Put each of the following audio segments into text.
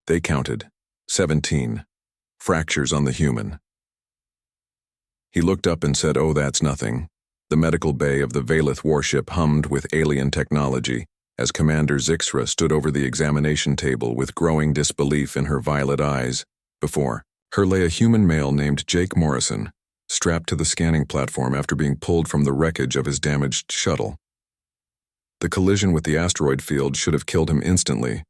They counted 17 fractures on the human. He looked up and said, "Oh, that's nothing." The medical bay of the Valith warship hummed with alien technology as Commander Zixra stood over the examination table with growing disbelief in her violet eyes. Before her lay a human male named Jake Morrison, strapped to the scanning platform after being pulled from the wreckage of his damaged shuttle. The collision with the asteroid field should have killed him instantly,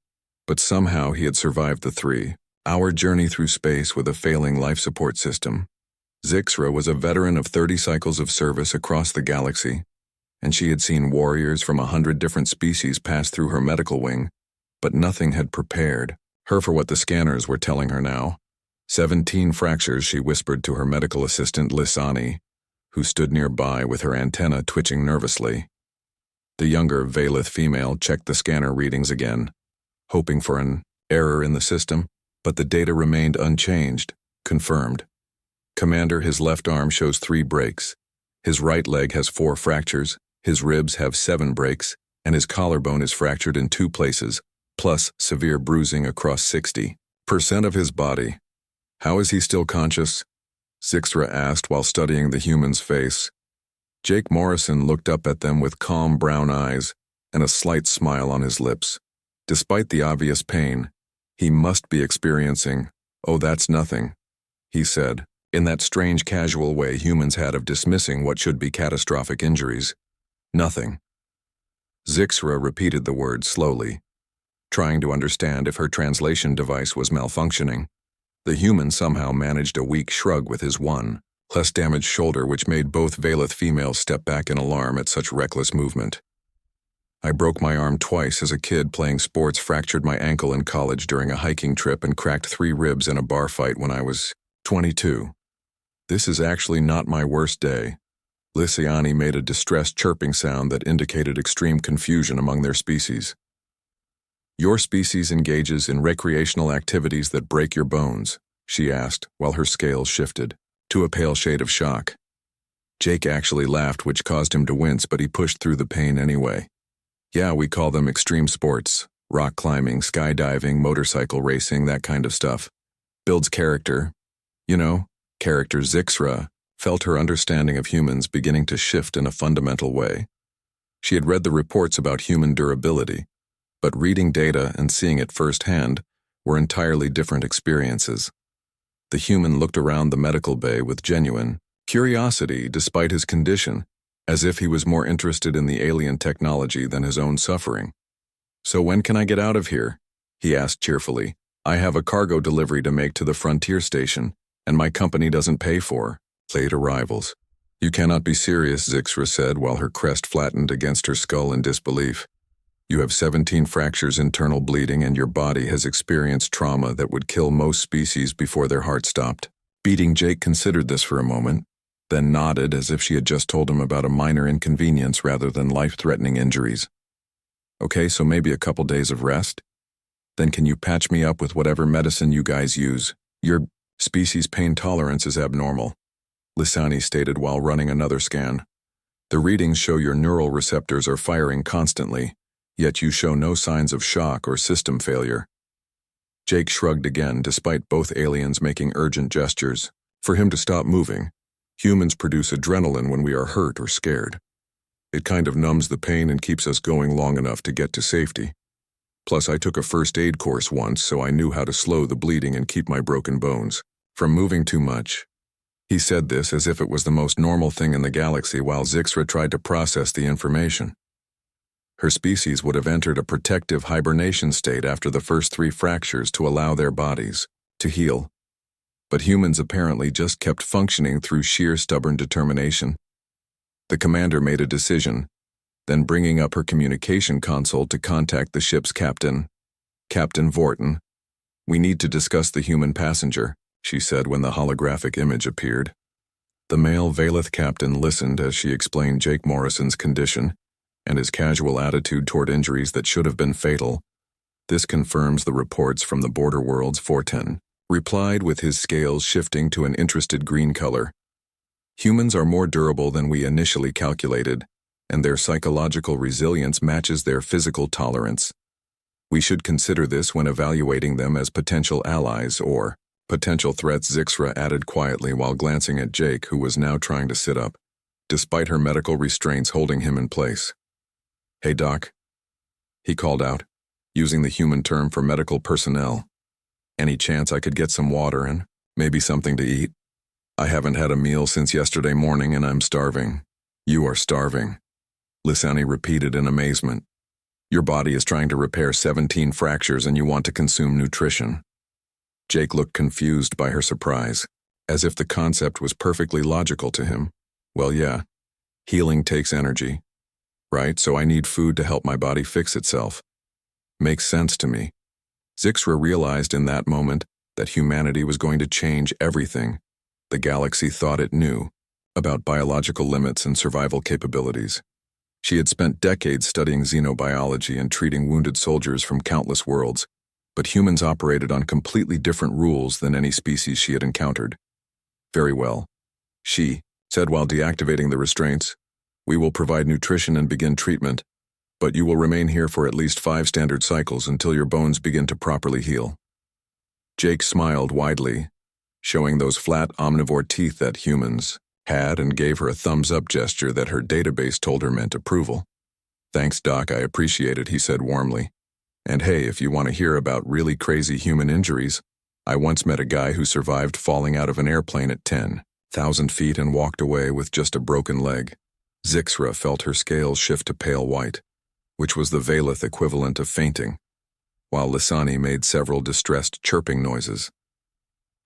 but somehow he had survived the 3-hour journey through space with a failing life support system. Zixra was a veteran of 30 cycles of service across the galaxy, and she had seen warriors from 100 different species pass through her medical wing, but nothing had prepared her for what the scanners were telling her now. 17 fractures, she whispered to her medical assistant Lissani, who stood nearby with her antenna twitching nervously. The younger Valith female checked the scanner readings again, hoping for an error in the system, but the data remained unchanged. Confirmed. Commander, his left arm shows 3 breaks. His right leg has 4 fractures, his ribs have 7 breaks, and his collarbone is fractured in 2 places, plus severe bruising across 60% of his body. How is he still conscious? Zixra asked while studying the human's face. Jake Morrison looked up at them with calm brown eyes and a slight smile on his lips. Despite the obvious pain, he must be experiencing, "Oh, that's nothing," he said, in that strange casual way humans had of dismissing what should be catastrophic injuries. "Nothing." Zixra repeated the words slowly, trying to understand if her translation device was malfunctioning. The human somehow managed a weak shrug with his one, less damaged shoulder, which made both Valith females step back in alarm at such reckless movement. "I broke my arm twice as a kid playing sports, fractured my ankle in college during a hiking trip, and cracked 3 ribs in a bar fight when I was 22. This is actually not my worst day." Lissiani made a distressed chirping sound that indicated extreme confusion among their species. "Your species engages in recreational activities that break your bones?" she asked, while her scales shifted to a pale shade of shock. Jake actually laughed, which caused him to wince, but he pushed through the pain anyway. "Yeah, we call them extreme sports. Rock climbing, skydiving, motorcycle racing, that kind of stuff. Builds character. You know, character." Zixra felt her understanding of humans beginning to shift in a fundamental way. She had read the reports about human durability, but reading data and seeing it firsthand were entirely different experiences. The human looked around the medical bay with genuine curiosity despite his condition, as if he was more interested in the alien technology than his own suffering. "So when can I get out of here?" he asked cheerfully. "I have a cargo delivery to make to the frontier station, and my company doesn't pay for late arrivals." "You cannot be serious," Zixra said while her crest flattened against her skull in disbelief. "You have 17 fractures, internal bleeding, and your body has experienced trauma that would kill most species before their heart stopped." Beating Jake considered this for a moment, then nodded as if she had just told him about a minor inconvenience rather than life-threatening injuries. "Okay, so maybe a couple days of rest? Then can you patch me up with whatever medicine you guys use? Your species pain tolerance is abnormal," Lissani stated while running another scan. "The readings show your neural receptors are firing constantly, yet you show no signs of shock or system failure." Jake shrugged again, despite both aliens making urgent gestures for him to stop moving. "Humans produce adrenaline when we are hurt or scared. It kind of numbs the pain and keeps us going long enough to get to safety. Plus, I took a first aid course once, so I knew how to slow the bleeding and keep my broken bones from moving too much." He said this as if it was the most normal thing in the galaxy while Zixra tried to process the information. Her species would have entered a protective hibernation state after the first 3 fractures to allow their bodies to heal. But humans apparently just kept functioning through sheer stubborn determination. The commander made a decision, then bringing up her communication console to contact the ship's captain, Captain Vorton. "We need to discuss the human passenger," she said when the holographic image appeared. The male Valith captain listened as she explained Jake Morrison's condition and his casual attitude toward injuries that should have been fatal. "This confirms the reports from the border worlds," Vorton replied with his scales shifting to an interested green color. "Humans are more durable than we initially calculated, and their psychological resilience matches their physical tolerance. We should consider this when evaluating them as potential allies or potential threats, Zixra added quietly while glancing at Jake, who was now trying to sit up, despite her medical restraints holding him in place. "Hey, Doc," he called out, using the human term for medical personnel. "Any chance I could get some water and maybe something to eat? I haven't had a meal since yesterday morning and I'm starving." "You are starving," Lisani repeated in amazement. "Your body is trying to repair 17 fractures and you want to consume nutrition." Jake looked confused by her surprise, as if the concept was perfectly logical to him. "Well, yeah, healing takes energy, right? So I need food to help my body fix itself. Makes sense to me." Zixra realized in that moment that humanity was going to change everything the galaxy thought it knew about biological limits and survival capabilities. She had spent decades studying xenobiology and treating wounded soldiers from countless worlds, but humans operated on completely different rules than any species she had encountered. "Very well," she said while deactivating the restraints. "We will provide nutrition and begin treatment, but you will remain here for at least 5 standard cycles until your bones begin to properly heal." Jake smiled widely, showing those flat omnivore teeth that humans had, and gave her a thumbs-up gesture that her database told her meant approval. "Thanks, Doc, I appreciate it," he said warmly. "And hey, if you want to hear about really crazy human injuries, I once met a guy who survived falling out of an airplane at 10,000 feet and walked away with just a broken leg." Zixra felt her scales shift to pale white, which was the Valith equivalent of fainting, while Lisani made several distressed chirping noises.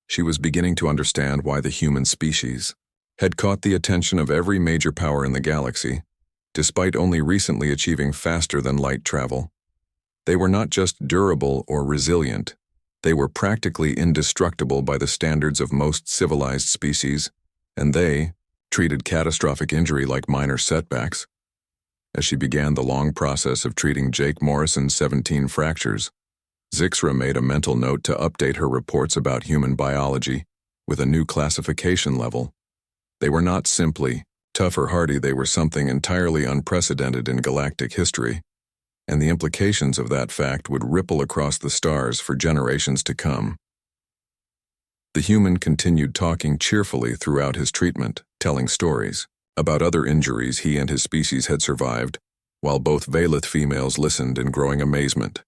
She was beginning to understand why the human species had caught the attention of every major power in the galaxy, despite only recently achieving faster-than-light travel. They were not just durable or resilient, they were practically indestructible by the standards of most civilized species, and they treated catastrophic injury like minor setbacks. As she began the long process of treating Jake Morrison's 17 fractures, Zixra made a mental note to update her reports about human biology with a new classification level. They were not simply tough or hardy, they were something entirely unprecedented in galactic history, and the implications of that fact would ripple across the stars for generations to come. The human continued talking cheerfully throughout his treatment, telling stories about other injuries he and his species had survived, while both Valith females listened in growing amazement.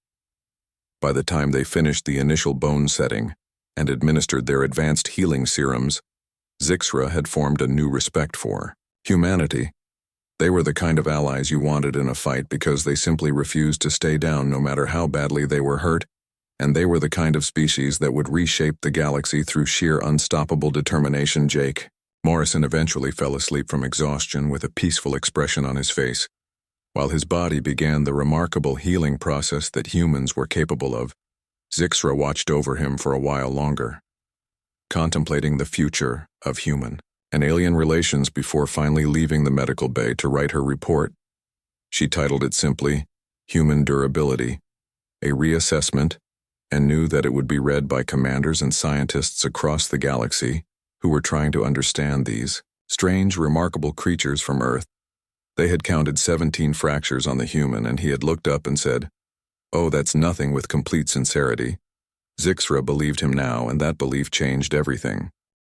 By the time they finished the initial bone setting and administered their advanced healing serums, Zixra had formed a new respect for humanity. They were the kind of allies you wanted in a fight because they simply refused to stay down no matter how badly they were hurt, and they were the kind of species that would reshape the galaxy through sheer unstoppable determination. Jake Morrison eventually fell asleep from exhaustion with a peaceful expression on his face, while his body began the remarkable healing process that humans were capable of. Zixra watched over him for a while longer, contemplating the future of human and alien relations before finally leaving the medical bay to write her report. She titled it simply, "Human Durability, a Reassessment," and knew that it would be read by commanders and scientists across the galaxy who were trying to understand these strange, remarkable creatures from Earth. They had counted 17 fractures on the human, and he had looked up and said, "Oh, that's nothing," with complete sincerity. Zixra believed him now, and that belief changed everything.